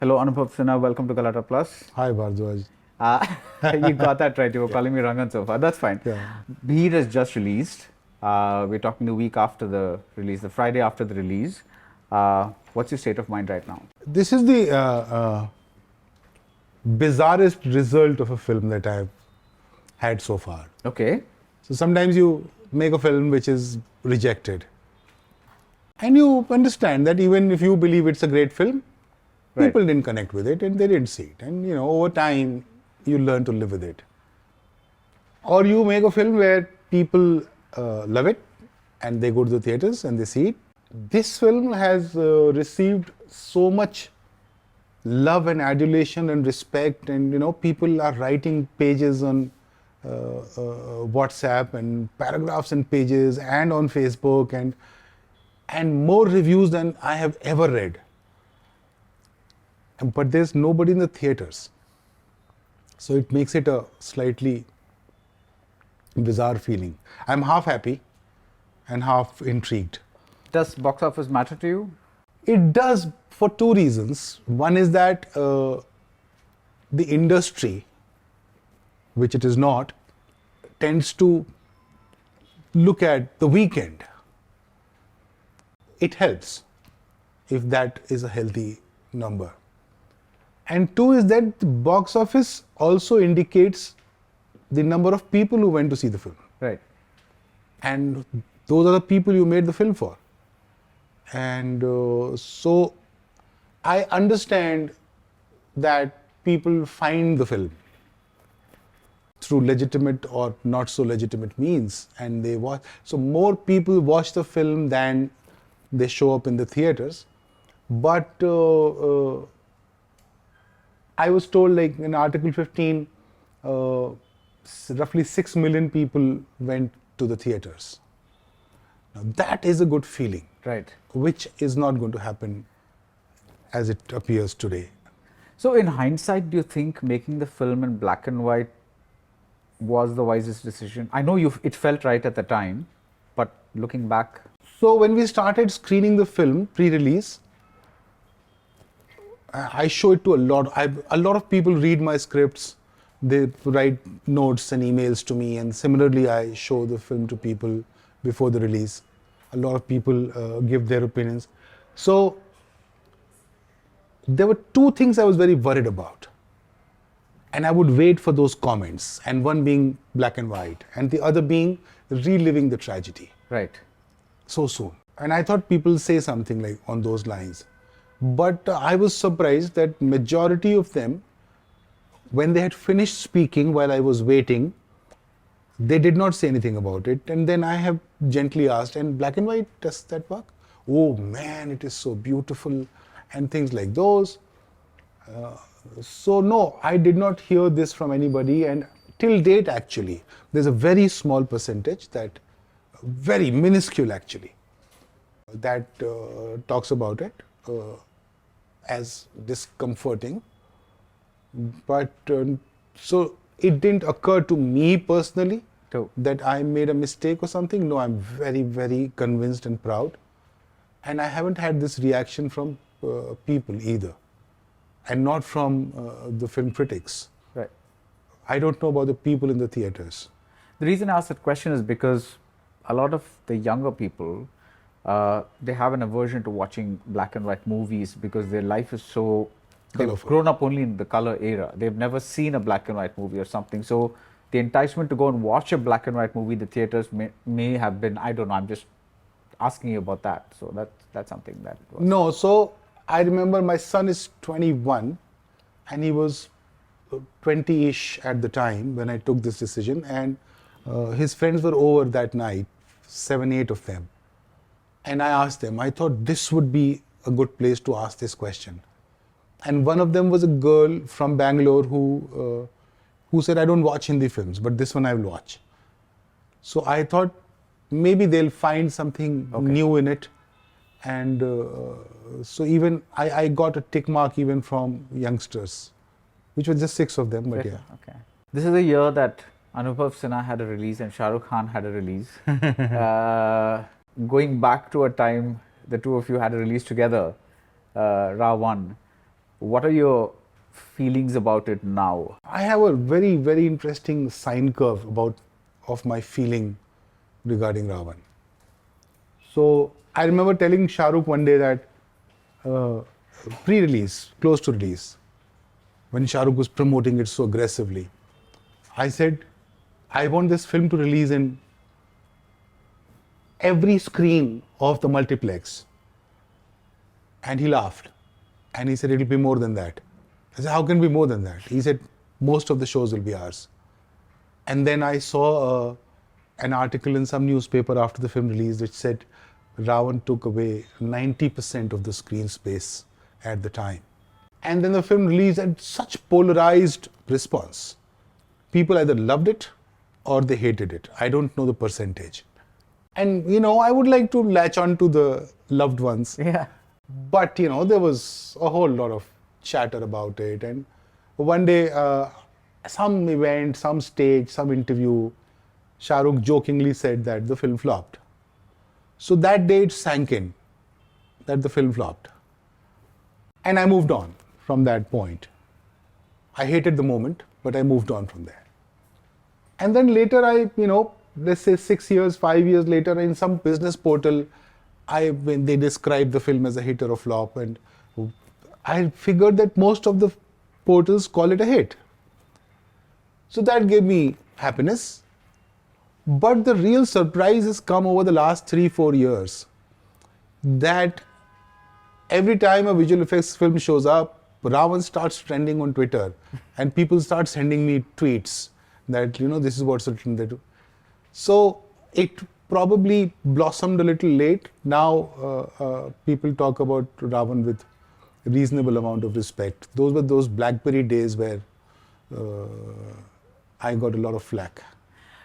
Hello, Anubhav Sinha. Welcome to Galatta Plus. Hi, Baradwaj. Uh, you got that right. You were calling me Rangan so far. That's fine. Yeah. Bheed has just released. We're talking the week after the release, the Friday after the release. What's your state of mind right now? This is the bizarrest result of a film that I've had so far. Okay. So sometimes you make a film which is rejected. And you understand that even if you believe it's a great film, Right. people didn't connect with it and they didn't see it. And over time, you learn to live with it. Or you make a film where people love it and they go to the theaters and they see it. This film has received so much love and adulation and respect, and people are writing pages on WhatsApp and paragraphs and pages and on Facebook and more reviews than I have ever read. But there's nobody in the theaters. So it makes it a slightly bizarre feeling. I'm half happy and half intrigued. Does box office matter to you? It does for two reasons. One is that the industry, which it is not, tends to look at the weekend. It helps if that is a healthy number. And two is that the box office also indicates the number of people who went to see the film. Right. And those are the people you made the film for. And so I understand that people find the film through legitimate or not so legitimate means, and they watch. So more people watch the film than they show up in the theaters. But I was told, like in Article 15, roughly 6 million people went to the theaters. Now that is a good feeling. Right. Which is not going to happen as it appears today. So in hindsight, do you think making the film in black and white was the wisest decision? I know it felt right at the time, but looking back. So when we started screening the film pre-release, I show it to a lot of people read my scripts. They write notes and emails to me, and similarly I show the film to people before the release. A lot of people give their opinions. So there were two things I was very worried about, and I would wait for those comments, and one being black and white and the other being reliving the tragedy. Right. So soon. And I thought people say something like on those lines. But I was surprised that majority of them, when they had finished speaking while I was waiting, they did not say anything about it. And then I have gently asked, and black and white, does that work? Oh man, it is so beautiful, and things like those. So no, I did not hear this from anybody, and till date actually, there's a very small percentage, that very minuscule actually, that talks about it as discomforting. But so it didn't occur to me personally that I made a mistake or something. No, I'm very, very convinced and proud. And I haven't had this reaction from people either. And not from the film critics. Right. I don't know about the people in the theaters. The reason I asked that question is because a lot of the younger people, they have an aversion to watching black and white movies because their life is so Colorful. They've grown up only in the color era. They've never seen a black and white movie or something. So the enticement to go and watch a black and white movie in the theaters may have been, I don't know, I'm just asking you about that. So that's something that was. No, so I remember my son is 21 and he was 20-ish at the time when I took this decision, and his friends were over that night, 7, 8 of them. And I asked them, I thought this would be a good place to ask this question. And one of them was a girl from Bangalore who said, I don't watch Hindi films, but this one I will watch. So I thought maybe they'll find something new in it. And so even I got a tick mark even from youngsters, which was just 6 of them, but yeah. Okay. This is a year that Anubhav Sinha had a release and Shah Rukh Khan had a release. Going back to a time the two of you had a release together, Ra 1. What are your feelings about it now? I have a very, very interesting sine curve of my feeling regarding Ravan. So I remember telling Shah Rukh one day that pre-release, close to release, when Shah Rukh was promoting it so aggressively, I said, I want this film to release in every screen of the multiplex. And he laughed. And he said, it'll be more than that. I said, how can it be more than that? He said, most of the shows will be ours. And then I saw an article in some newspaper after the film release which said Ravan took away 90% of the screen space at the time. And then the film released and such polarized response. People either loved it or they hated it. I don't know the percentage. And, I would like to latch on to the loved ones. Yeah. But, there was a whole lot of chatter about it. And one day, some event, some stage, some interview, Shah Rukh jokingly said that the film flopped. So that day it sank in that the film flopped. And I moved on from that point. I hated the moment, but I moved on from there. And then later let's say 6 years, 5 years later, in some business portal, when they described the film as a hit or a flop, and I figured that most of the portals call it a hit. So that gave me happiness. But the real surprise has come over the last 3-4 years, that every time a visual effects film shows up, Ravan starts trending on Twitter, and people start sending me tweets that, this is what's written there. So it probably blossomed a little late. Now people talk about Ravan with reasonable amount of respect. Those were those BlackBerry days where I got a lot of flack.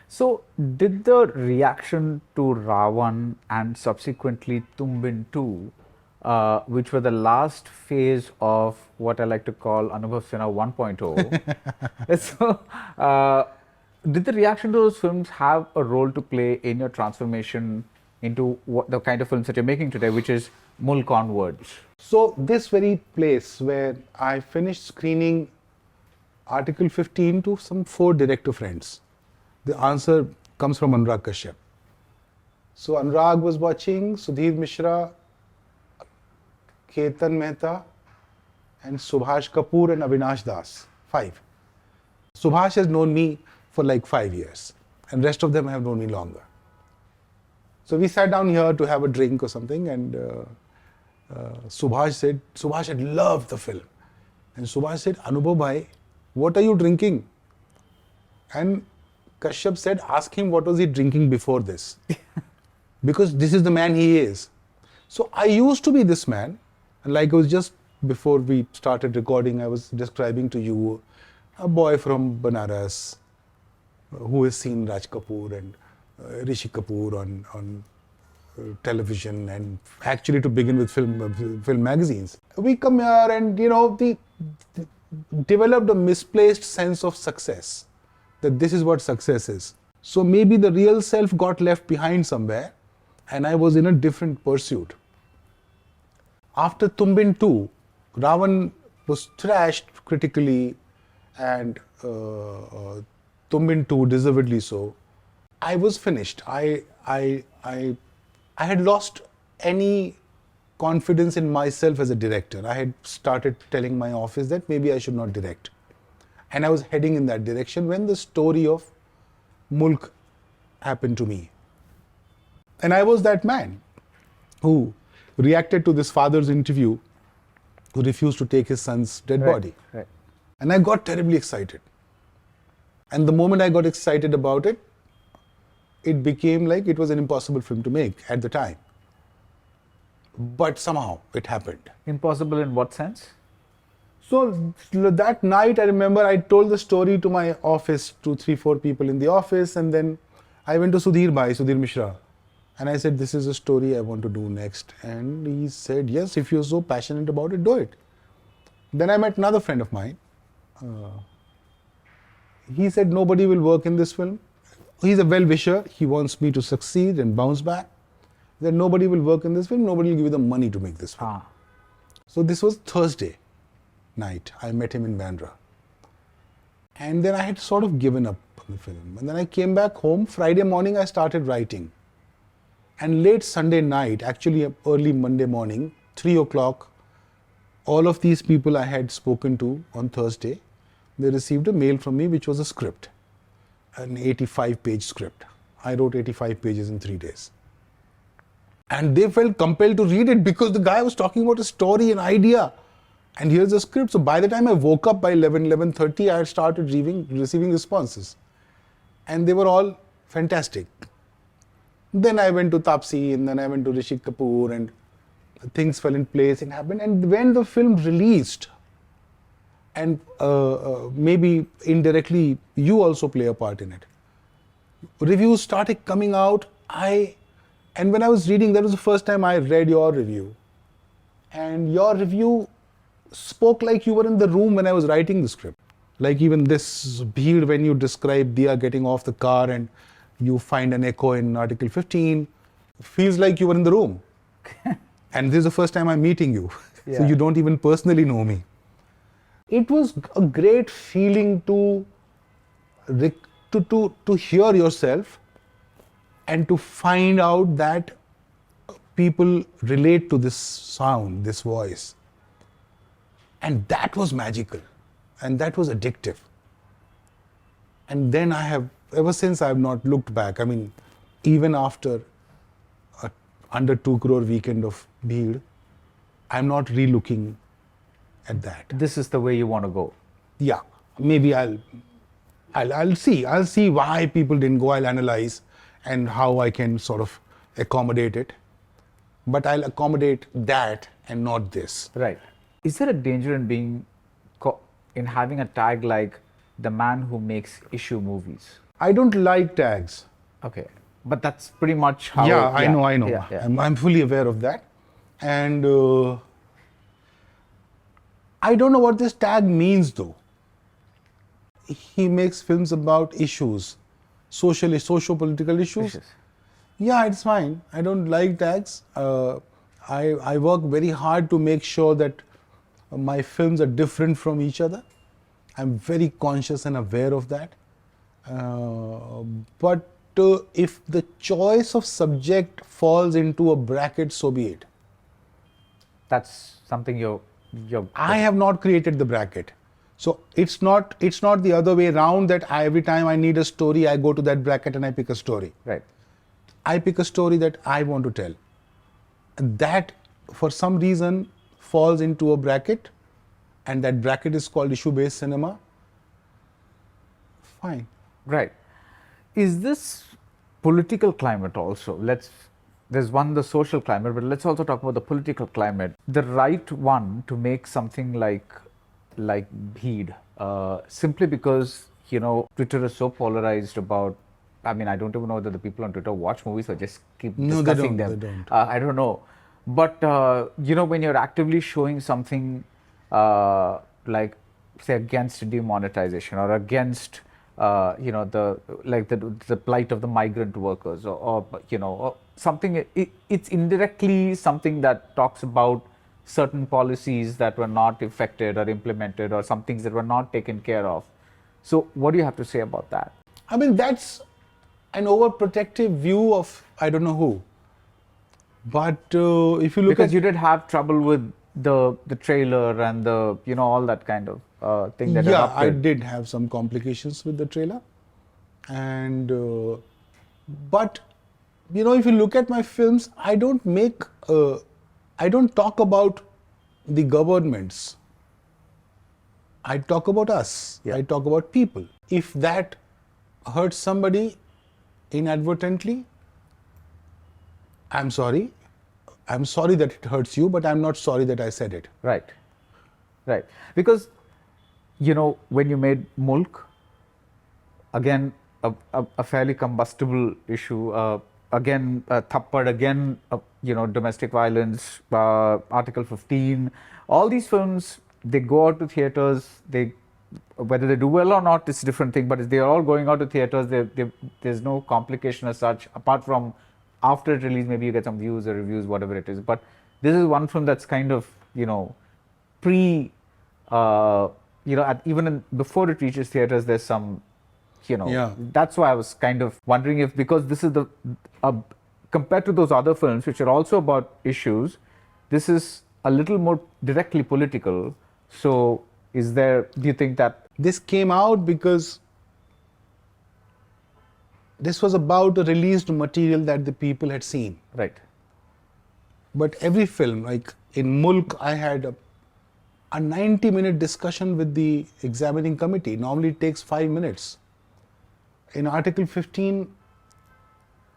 So, did the reaction to Ravan and subsequently Tumbin 2, which were the last phase of what I like to call Anubhav Sinha 1.0, so, did the reaction to those films have a role to play in your transformation into what the kind of films that you're making today, which is Mulk onwards? So, this very place where I finished screening Article 15 to some 4 director friends, the answer comes from Anurag Kashyap. So Anurag was watching, Sudhir Mishra, Ketan Mehta, and Subhash Kapoor and Avinash Das. 5. Subhash has known me for like 5 years, and rest of them have known me longer. So we sat down here to have a drink or something, and Subhash had loved the film. And Subhash said, Anubhav bhai, what are you drinking? And Kashyap said, ask him what was he drinking before this. Because this is the man he is. So I used to be this man. And like I was just before we started recording, I was describing to you a boy from Banaras who has seen Raj Kapoor and Rishi Kapoor on television, and actually to begin with film magazines. We come here and developed a misplaced sense of success, that this is what success is. So maybe the real self got left behind somewhere, and I was in a different pursuit. After Tumbin 2, Ravan was trashed critically, and Tumbin 2 deservedly so. I was finished. I had lost any confidence in myself as a director. I had started telling my office that maybe I should not direct. And I was heading in that direction when the story of Mulk happened to me. And I was that man who reacted to this father's interview, who refused to take his son's dead body. Right. And I got terribly excited. And the moment I got excited about it, it became like it was an impossible film to make at the time. But somehow it happened. Impossible in what sense? So that night, I remember I told the story to my office, 2, 3, 4 people in the office, and then I went to Sudhir Mishra, and I said, this is a story I want to do next. And he said, yes, if you're so passionate about it, do it. Then I met another friend of mine. He said, nobody will work in this film. He's a well-wisher. He wants me to succeed and bounce back. He said, nobody will work in this film. Nobody will give you the money to make this film. So this was Thursday. night. I met him in Bandra. And then I had sort of given up on the film. And then I came back home. Friday morning, I started writing. And late Sunday night, actually early Monday morning, 3 o'clock, all of these people I had spoken to on Thursday, they received a mail from me, which was a script, an 85-page script. I wrote 85 pages in 3 days. And they felt compelled to read it because the guy was talking about a story, an idea. And here's the script. So by the time I woke up by 11:30, I had started receiving responses. And they were all fantastic. Then I went to Tapsi, and then I went to Rishi Kapoor, and things fell in place, it happened. And when the film released, and maybe indirectly you also play a part in it, reviews started coming out. And when I was reading, that was the first time I read your review. And your review spoke like you were in the room when I was writing the script. Like even this Bheed, when you describe Dia getting off the car and you find an echo in Article 15, feels like you were in the room. And this is the first time I'm meeting you. Yeah. So you don't even personally know me. It was a great feeling to hear yourself and to find out that people relate to this sound, this voice. And that was magical. And that was addictive. And then ever since I have not looked back. I mean, even after under 2 crore weekend of Bheed, I'm not re-looking at that. This is the way you want to go. Yeah, maybe I'll see why people didn't go. I'll analyze and how I can sort of accommodate it. But I'll accommodate that and not this. Right. Is there a danger in in having a tag like the man who makes issue movies? I don't like tags. Okay. But that's pretty much how... Yeah, I know. Yeah, yeah. I'm fully aware of that. And I don't know what this tag means though. He makes films about issues, socio-political issues. Yeah, it's fine. I don't like tags. I work very hard to make sure that my films are different from each other. I'm very conscious and aware of that. But if the choice of subject falls into a bracket, so be it. That's something you're I have not created the bracket. So it's not the other way around that every time I need a story, I go to that bracket and I pick a story. Right. I pick a story that I want to tell. And that, for some reason, falls into a bracket, and that bracket is called issue-based cinema. Fine. Right. Is this political climate also? There's the social climate, but let's also talk about the political climate. The right one to make something like Bheed, simply because, Twitter is so polarized about, I mean, I don't even know whether the people on Twitter watch movies or just keep discussing them. They don't. I don't know. But, when you're actively showing something like, say, against demonetization or against, the plight of the migrant workers or something, it's indirectly something that talks about certain policies that were not effected or implemented or some things that were not taken care of. So what do you have to say about that? I mean, that's an overprotective view of I don't know who. But if you look because you did have trouble with the trailer and the all that kind of thing that erupted. I did have some complications with the trailer, and but if you look at my films, I don't talk about the governments. I talk about us. Yeah. I talk about people. If that hurts somebody inadvertently, I'm sorry. I'm sorry that it hurts you, but I'm not sorry that I said it. Right. Right. Because, when you made Mulk, again, a fairly combustible issue, again, Thappad, again, domestic violence, Article 15, all these films, they go out to theaters, whether they do well or not, it's a different thing, but they are all going out to theaters, there's no complication as such, apart from after it release, maybe you get some views or reviews, whatever it is. But this is one film that's kind of, before it reaches theaters, there's some, Yeah. that's why I was kind of wondering if, because this is compared to those other films, which are also about issues, this is a little more directly political. So, do you think that? This came out because this was about a released material that the people had seen. Right. But every film, like in Mulk, I had a 90-minute discussion with the examining committee. Normally it takes 5 minutes. In Article 15,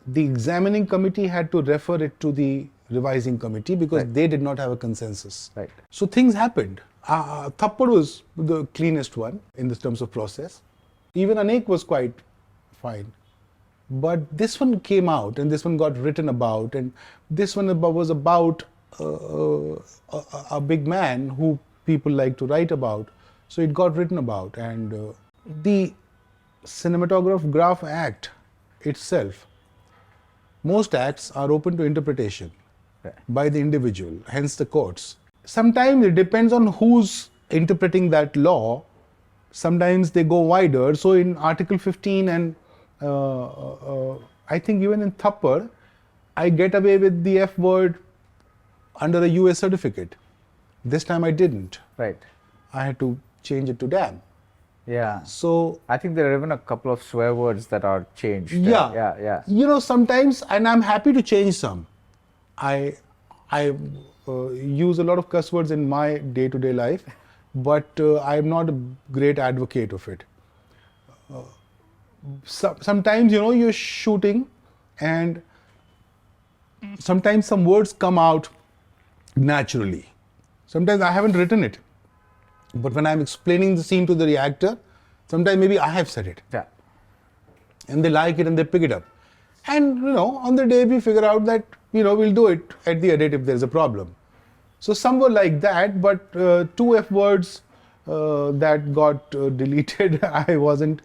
the examining committee had to refer it to the revising committee because Right. they did not have a consensus. Right. So things happened. Thappad was the cleanest one in the terms of process. Even Anek was quite fine. But this one came out and this one got written about, and this one was about a big man who people like to write about. So it got written about, and the Cinematograph Act itself, most acts are open to interpretation by the individual, hence the courts. Sometimes it depends on who's interpreting that law. Sometimes they go wider. So in Article 15 and I think even in Thappad, I get away with the F word under a US certificate. This time I didn't. Right. I had to change it to damn. Yeah. So I think there are even a couple of swear words that are changed. yeah, Yeah. You know, sometimes, and I'm happy to change some. I use a lot of cuss words in my day-to-day life, but I'm not a great advocate of it. Sometimes, you know, you're shooting and sometimes some words come out naturally. Sometimes I haven't written it, but when I'm explaining the scene to the reactor, sometimes maybe I have said it. Yeah. And they like it and they pick it up. And, you know, on the day we figure out that, you know, we'll do it at the edit if there's a problem. So some were like that, but 2 F words that got deleted, I wasn't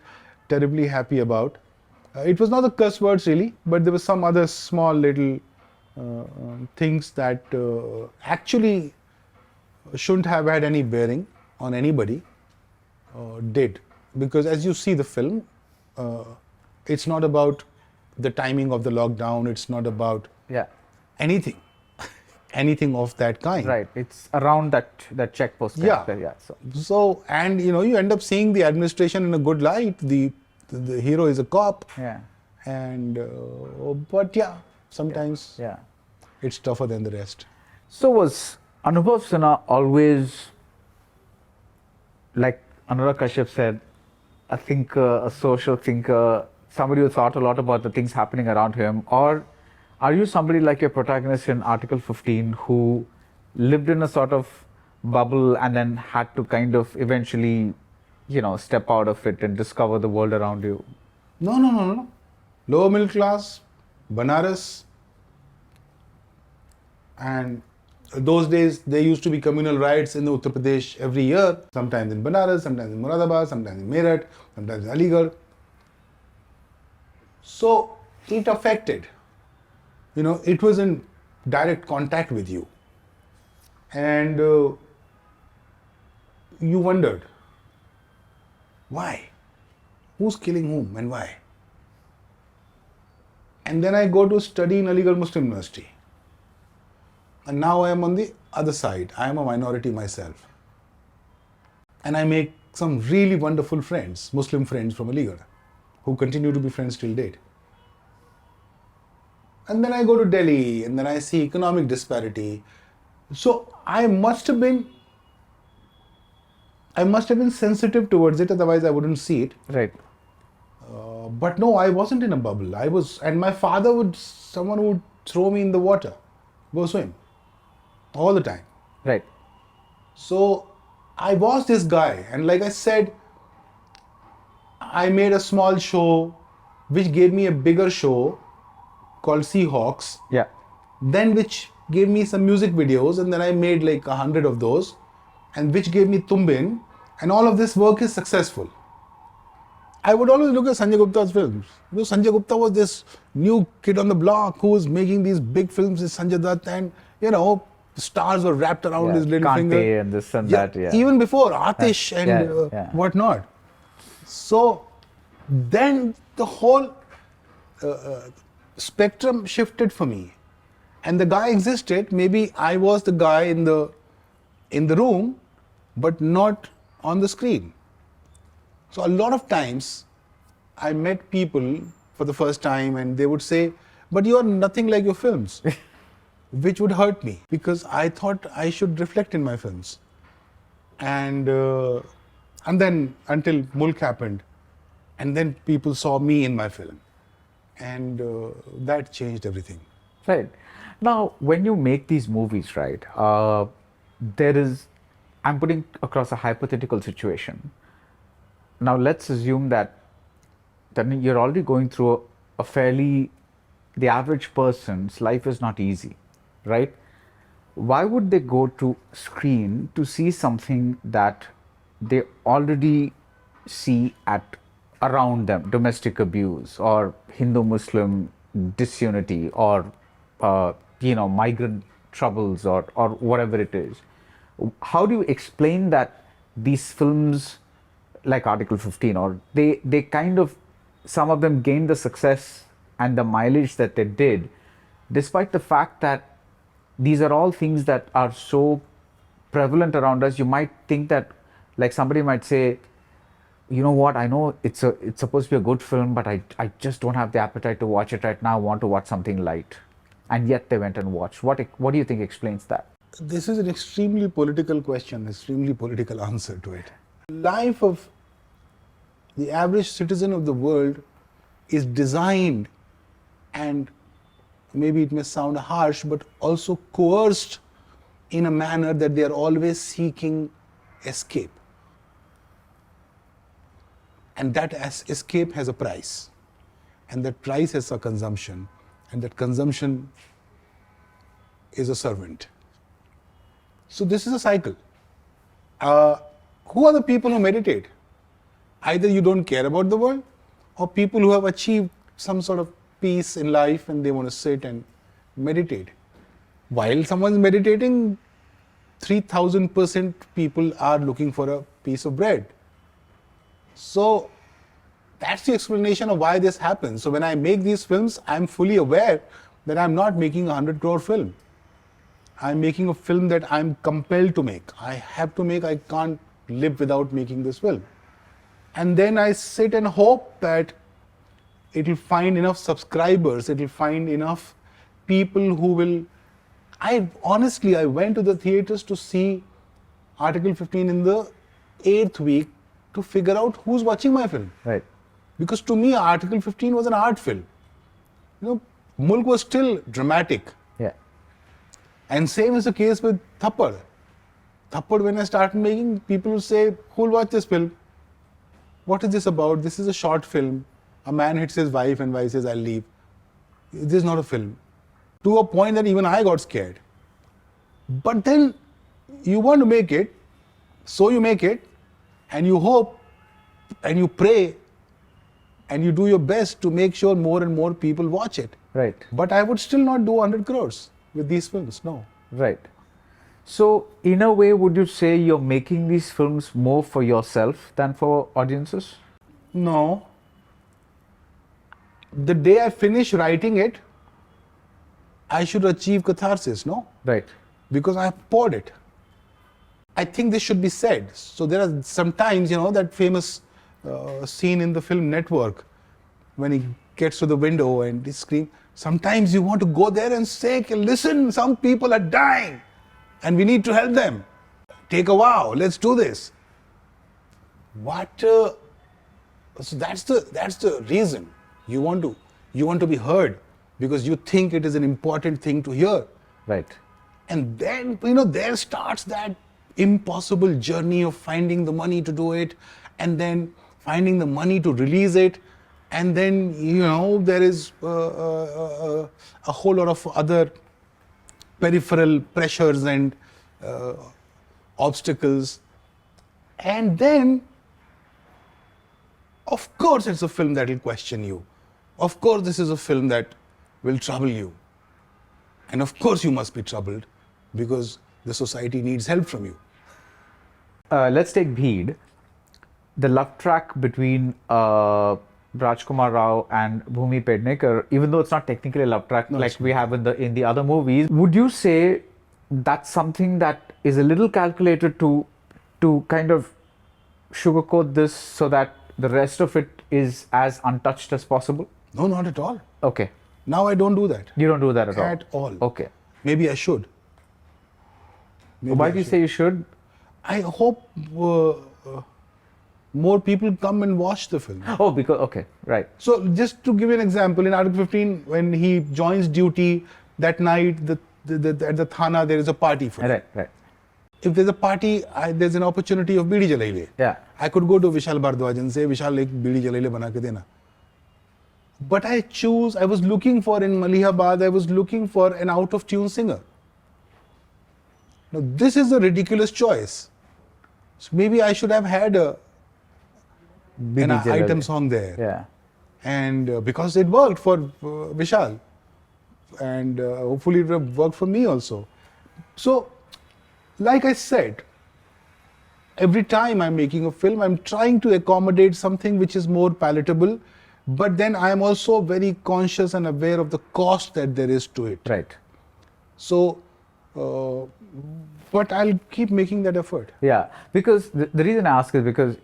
terribly happy about. It was not the curse words really, but there were some other small little things that actually shouldn't have had any bearing on anybody, did. Because as you see the film, it's not about the timing of the lockdown, it's not about anything of that kind. Right. It's around that checkpost. Yeah. Yeah. So, and you know, you end up seeing the administration in a good light. The hero is a cop. Yeah. And but yeah, sometimes it's tougher than the rest. So was Anubhav Sinha always, like Anurag Kashyap said, a thinker, a social thinker, somebody who thought a lot about the things happening around him? Or are you somebody like your protagonist in Article 15 who lived in a sort of bubble and then had to kind of eventually, you know, step out of it and discover the world around you? No. Lower middle class, Banaras, and those days there used to be communal riots in Uttar Pradesh every year, sometimes in Banaras, sometimes in Moradabad, sometimes in Meerut, sometimes in Aligarh. So it affected, you know, it was in direct contact with you. And you wondered, why? Who's killing whom and why? And then I go to study in Aligarh Muslim University. And now I am on the other side. I am a minority myself. And I make some really wonderful friends, Muslim friends from Aligarh, who continue to be friends till date. And then I go to Delhi, and then I see economic disparity. So I must have been sensitive towards it, otherwise I wouldn't see it. Right. But no, I wasn't in a bubble. And my father someone would throw me in the water, go swim, all the time. Right. So I was this guy, and like I said, I made a small show which gave me a bigger show called Seahawks. Yeah. Then which gave me some music videos, and then I made like 100 of those, and which gave me Tumbin, and all of this work is successful. I would always look at Sanjay Gupta's films. You know, Sanjay Gupta was this new kid on the block who was making these big films with Sanjay Dutt, and you know, the stars were wrapped around Yeah, his little Kante finger. and this and that, yeah. Even before Atish and whatnot. So then the whole spectrum shifted for me, and the guy existed. Maybe I was the guy in the room, but not on the screen. So a lot of times I met people for the first time and they would say, but you are nothing like your films, which would hurt me because I thought I should reflect in my films. And then until Mulk happened, and then people saw me in my film, and that changed everything. Right. Now, when you make these movies, right, I'm putting across a hypothetical situation. Now, let's assume that you're already going through the average person's life is not easy, right? Why would they go to screen to see something that they already see around them, domestic abuse or Hindu-Muslim disunity or migrant troubles or whatever it is? How do you explain that these films like Article 15 or they kind of, some of them gained the success and the mileage that they did, despite the fact that these are all things that are so prevalent around us? You might think that, like, somebody might say, you know what, I know it's supposed to be a good film, but I just don't have the appetite to watch it right now. I want to watch something light. And yet they went and watched. What do you think explains that? This is an extremely political question, extremely political answer to it. Life of the average citizen of the world is designed, and maybe it may sound harsh, but also coerced in a manner that they are always seeking escape. And that escape has a price. And that price has a consumption. And that consumption is a servant. So this is a cycle. Who are the people who meditate? Either you don't care about the world, or people who have achieved some sort of peace in life and they want to sit and meditate. While someone's meditating, 3000% people are looking for a piece of bread. So that's the explanation of why this happens. So when I make these films, I'm fully aware that I'm not making a 100 crore film. I'm making a film that I'm compelled to make. I have to make, I can't live without making this film. And then I sit and hope that it will find enough subscribers, it will find enough people who will... I went to the theaters to see Article 15 in the 8th week to figure out who's watching my film. Right. Because to me, Article 15 was an art film. Mulk was still dramatic. Yeah. And same is the case with Thappad. Thappad, when I started making, people would say, who'll watch this film? What is this about? This is a short film. A man hits his wife and wife says, I'll leave. This is not a film. To a point that even I got scared. But then you want to make it, so you make it, and you hope, and you pray, and you do your best to make sure more and more people watch it. Right. But I would still not do 100 crores with these films, no. Right. So, in a way, would you say you're making these films more for yourself than for audiences? No. The day I finish writing it, I should achieve catharsis, no? Right. Because I have poured it. I think this should be said. So there are sometimes, that famous scene in the film Network, when he gets to the window and he screams, sometimes you want to go there and say, listen, some people are dying and we need to help them. Take a vow, let's do this. So that's the reason. You want to be heard because you think it is an important thing to hear. Right. And then, there starts that impossible journey of finding the money to do it, and then finding the money to release it, and then, there is a whole lot of other peripheral pressures and obstacles. And then, of course, it's a film that will question you. Of course, this is a film that will trouble you. And of course, you must be troubled. because the society needs help from you. Let's take Bheed. The love track between Rajkumar Rao and Bhumi Pednekar, even though it's not technically a love track like we have in the other movies, would you say that's something that is a little calculated to kind of sugarcoat this so that the rest of it is as untouched as possible? No, not at all. Okay. Now I don't do that. You don't do that at all? At all. Okay. Maybe I should. Why do you say you should? I hope more people come and watch the film. Oh, because, okay, right. So just to give you an example, in Article 15, when he joins duty that night, at the Thana, there is a party for him. Right, right. If there's a party, there's an opportunity of Bidi Jalaile. Yeah. I could go to Vishal Baradwaj and say, Vishal, ek Bidi Jalaile bana ke dena. But I was looking for, in Malihabad, I was looking for an out-of-tune singer. Now, this is a ridiculous choice. So maybe I should have had an item song there. Yeah. And because it worked for Vishal. And hopefully it will work for me also. So, like I said, every time I'm making a film, I'm trying to accommodate something which is more palatable, but then I'm also very conscious and aware of the cost that there is to it. Right. So, but I'll keep making that effort. Yeah, because the reason I ask is because,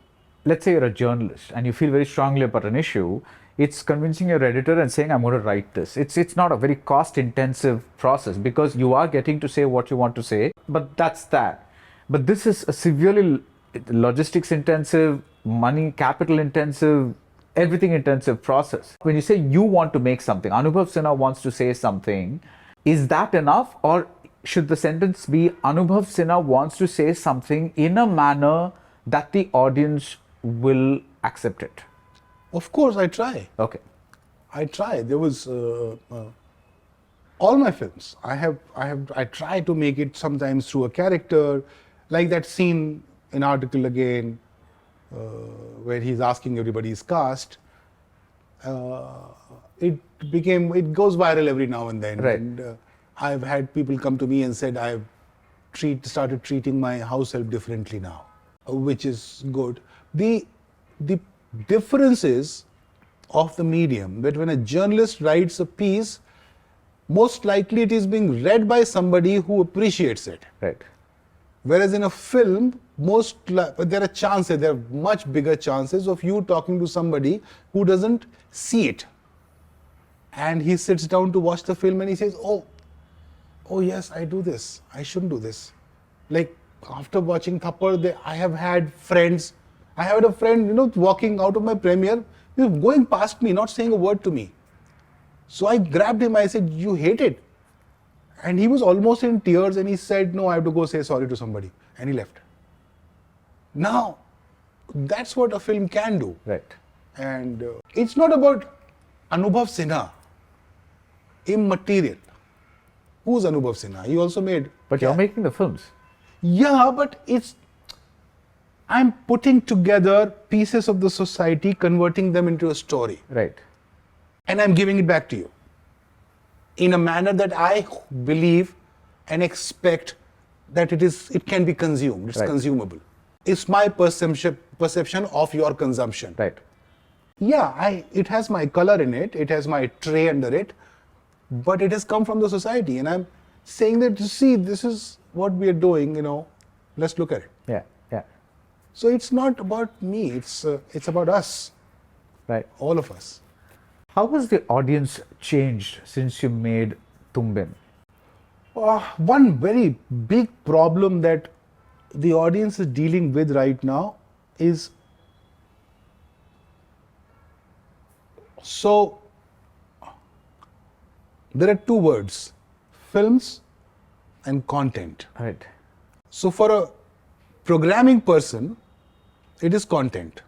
let's say you're a journalist and you feel very strongly about an issue, it's convincing your editor and saying, I'm going to write this. It's not a very cost-intensive process because you are getting to say what you want to say, but that's that. But this is a severely logistics-intensive, money, capital-intensive, everything-intensive process. When you say you want to make something, Anubhav Sinha wants to say something, is that enough? Or should the sentence be, Anubhav Sinha wants to say something in a manner that the audience will accept it? Of course, I try. Okay. I try. There was all my films. I try to make it sometimes through a character, like that scene in Article again, where he's asking everybody's caste. It goes viral every now and then. Right. And I've had people come to me and said I've started treating my house help differently now, which is good. The differences of the medium, that when a journalist writes a piece, most likely it is being read by somebody who appreciates it. Right. Whereas in a film, there are much bigger chances of you talking to somebody who doesn't see it. And he sits down to watch the film and he says, oh yes, I do this. I shouldn't do this. Like after watching Thappad, I have had friends. I had a friend, walking out of my premiere, he was going past me, not saying a word to me. So I grabbed him, I said, you hate it? And he was almost in tears and he said, no, I have to go say sorry to somebody. And he left. Now, that's what a film can do. Right. And it's not about Anubhav Sinha, immaterial. Who's Anubhav Sinha? He also made... But you're making the films. Yeah, but I'm putting together pieces of the society, converting them into a story. Right. And I'm giving it back to you in a manner that I believe and expect that it can be consumed. It's right. Consumable. It's my perception of your consumption. Right. Yeah, it has my color in it. It has my tray under it. But it has come from the society. And I'm saying that, see, this is what we are doing, let's look at it. Yeah, yeah. So it's not about me, it's about us. Right. All of us. How has the audience changed since you made Tumbin? One very big problem that the audience is dealing with right now is, so there are two words, films and content. Right. So for a programming person, it is content.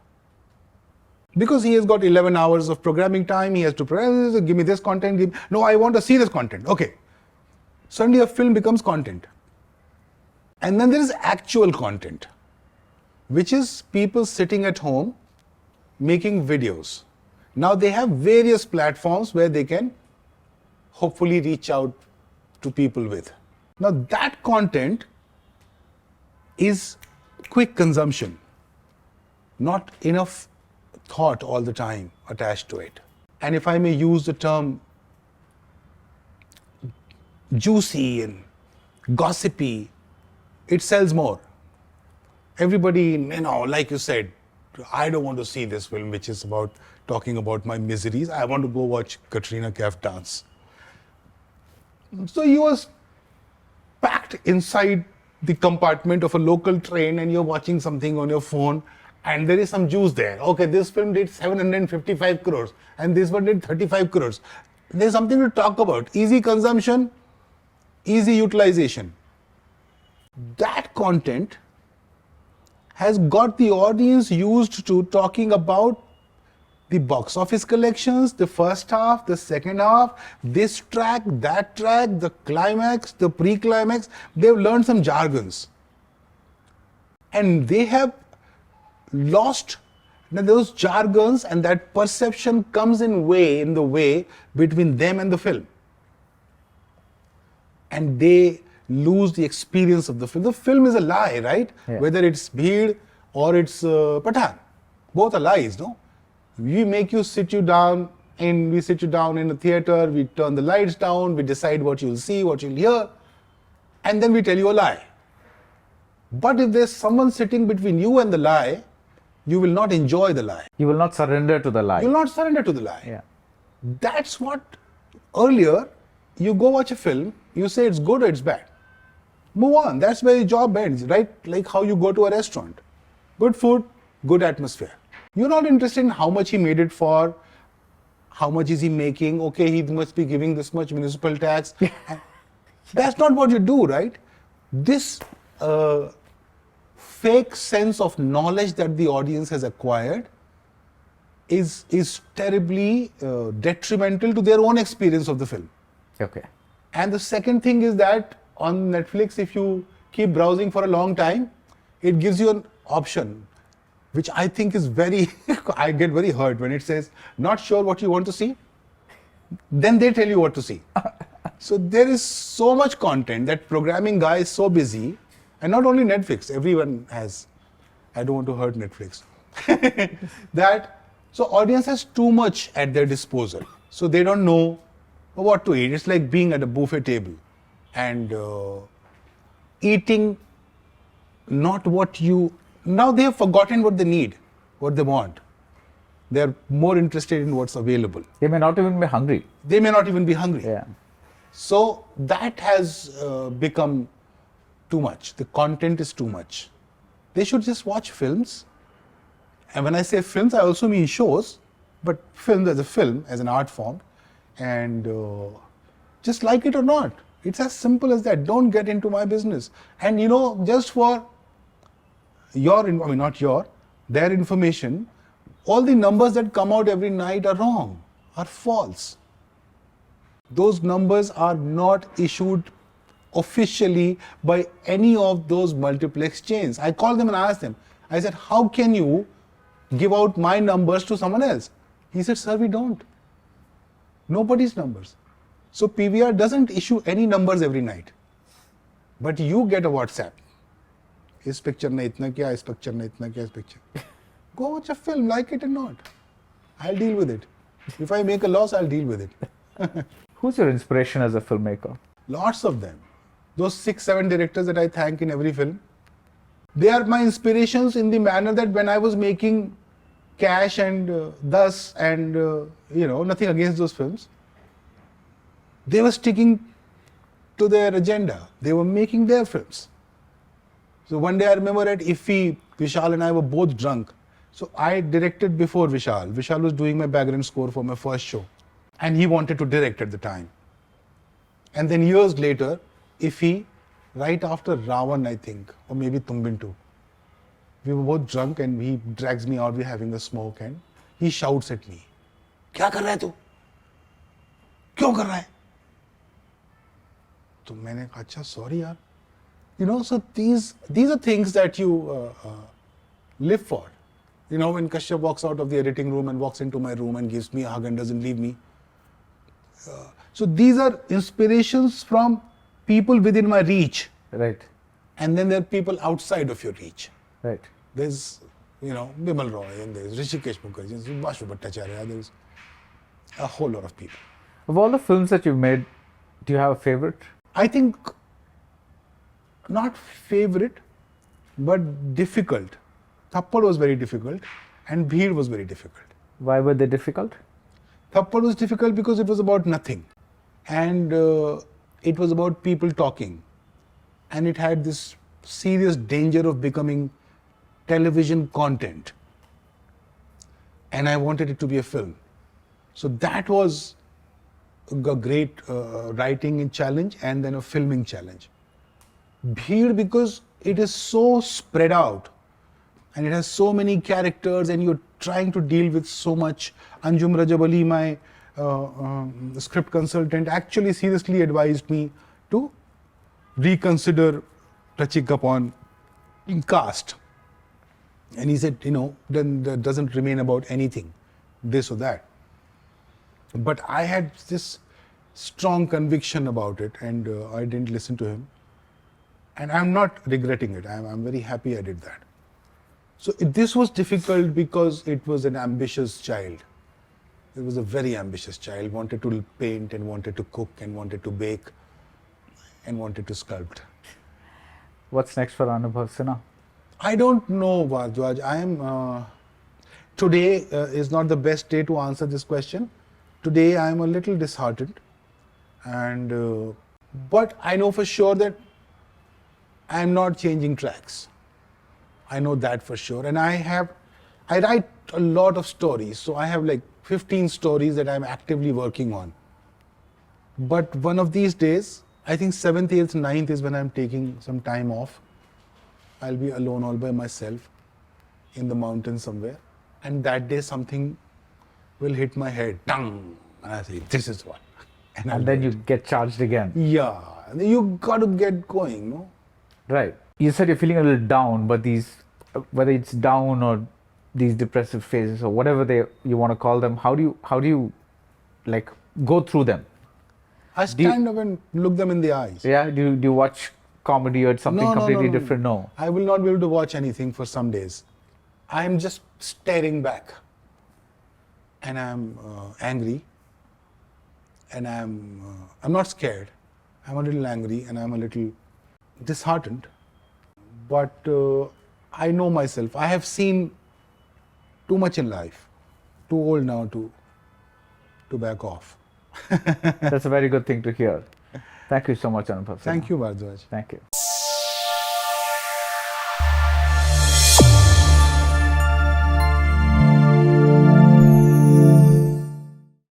Because he has got 11 hours of programming time, he has to program, give me this content, no, I want to see this content, okay. Suddenly a film becomes content. And then there is actual content, which is people sitting at home making videos. Now they have various platforms where they can hopefully reach out to people with. Now that content is quick consumption, not enough thought all the time attached to it. And if I may use the term juicy and gossipy, it sells more. Everybody, like you said, I don't want to see this film which is about talking about my miseries. I want to go watch Katrina Kaif dance. So you was packed inside the compartment of a local train and you're watching something on your phone and there is some juice there. Okay, this film did 755 crores and this one did 35 crores. There's something to talk about. Easy consumption, easy utilization. That content has got the audience used to talking about the box office collections, the first half, the second half, this track, that track, the climax, the pre-climax. They've learned some jargons. And they have lost those jargons, and that perception comes in the way between them and the film. And they lose the experience of the film. The film is a lie, right? Yeah. Whether it's Bheed or it's Pathan. Both are lies, no? We make you sit you down in a theater, we turn the lights down, we decide what you'll see, what you'll hear, and then we tell you a lie. But if there's someone sitting between you and the lie, you will not enjoy the lie. You will not surrender to the lie. You will not surrender to the lie. Yeah. That's what earlier, you go watch a film, you say it's good or it's bad. Move on. That's where your job ends, right? Like how you go to a restaurant. Good food, good atmosphere. You're not interested in how much he made it for, how much is he making, okay, he must be giving this much municipal tax. That's not what you do, right? This fake sense of knowledge that the audience has acquired is terribly detrimental to their own experience of the film. Okay. And the second thing is that on Netflix, if you keep browsing for a long time, it gives you an option, which I think is very, I get very hurt when it says, not sure what you want to see, then they tell you what to see. So there is so much content that programming guy is so busy, and not only Netflix, everyone has, I don't want to hurt Netflix, so audience has too much at their disposal. So they don't know what to eat. It's like being at a buffet table and eating not what you, now they have forgotten what they need, what they want. They're more interested in what's available. They may not even be hungry. They may not even be hungry. Yeah. So that has become too much. The content is too much. They should just watch films. And when I say films, I also mean shows, but film as a film, as an art form, and just like it or not. It's as simple as that. Don't get into my business. And just for their information, all the numbers that come out every night are wrong, are false. Those numbers are not issued officially by any of those multiplex chains. I called them and asked them, I said, how can you give out my numbers to someone else? He said, sir, we don't. Nobody's numbers. So PVR doesn't issue any numbers every night. But you get a WhatsApp. This picture ne itna kiya, this picture ne itna kiya, this picture. Go watch a film, like it or not. I'll deal with it. If I make a loss, I'll deal with it. Who's your inspiration as a filmmaker? Lots of them. Those 6-7 directors that I thank in every film, they are my inspirations in the manner that when I was making cash and thus and nothing against those films, they were sticking to their agenda. They were making their films. So one day I remember at IFFI, Vishal and I were both drunk. So I directed before Vishal. Vishal was doing my background score for my first show. And he wanted to direct at the time. And then years later, IFFI, right after Ravan, I think, or maybe Tumbin too, we were both drunk and he drags me out, we're having a smoke and he shouts at me, "Kya kar raha hai tu? Kyun kar raha hai?" So मैंने कहा, अच्छा, sorry yaar. So these are things that you live for. When Kashyap walks out of the editing room and walks into my room and gives me a hug and doesn't leave me. So these are inspirations from people within my reach, Right. and then there are people outside of your reach. Right. There's, Bimal Roy, and there's Rishikesh Mukherjee, there's Vashu Bhattacharya, there's a whole lot of people. Of all the films that you've made, do you have a favorite? I think not favorite, but difficult. Thappad was very difficult, and Bheed was very difficult. Why were they difficult? Thappad was difficult because it was about nothing, and it was about people talking, and it had this serious danger of becoming television content, and I wanted it to be a film. So that was a great writing challenge and then a filming challenge. Bheed, because it is so spread out and it has so many characters and you're trying to deal with so much. Anjum Rajab Ali, my script consultant, actually seriously advised me to reconsider touching upon cast. And he said, then that doesn't remain about anything, this or that. But I had this strong conviction about it, and I didn't listen to him. And I'm not regretting it. I'm very happy I did that. So this was difficult because it was an ambitious child. It was a very ambitious child, wanted to paint and wanted to cook and wanted to bake and wanted to sculpt. What's next for Anubhav Sinha? I don't know, Baradwaj. Today is not the best day to answer this question. Today I am a little disheartened, and but I know for sure that I am not changing tracks. I know that for sure, and I write a lot of stories, so I have like 15 stories that I am actively working on. But one of these days, I think 7th, 8th, 9th is when I am taking some time off. I'll be alone all by myself in the mountains somewhere, and that day something will hit my head, tang, and I say, this is what. And then you get charged again. Yeah, you got to get going, no? Right. You said you're feeling a little down, but whether it's down or these depressive phases or whatever you want to call them, how do you like go through them? I stand up and look them in the eyes. Yeah. Do you watch comedy or something completely different? No. I will not be able to watch anything for some days. I am just staring back, and I'm angry, and I'm not scared. I'm a little angry and I'm a little disheartened. But I know myself. I have seen too much in life. Too old now to back off. That's a very good thing to hear. Thank you so much, Anubhav Sinha. Thank you, Baradwaj. Thank you.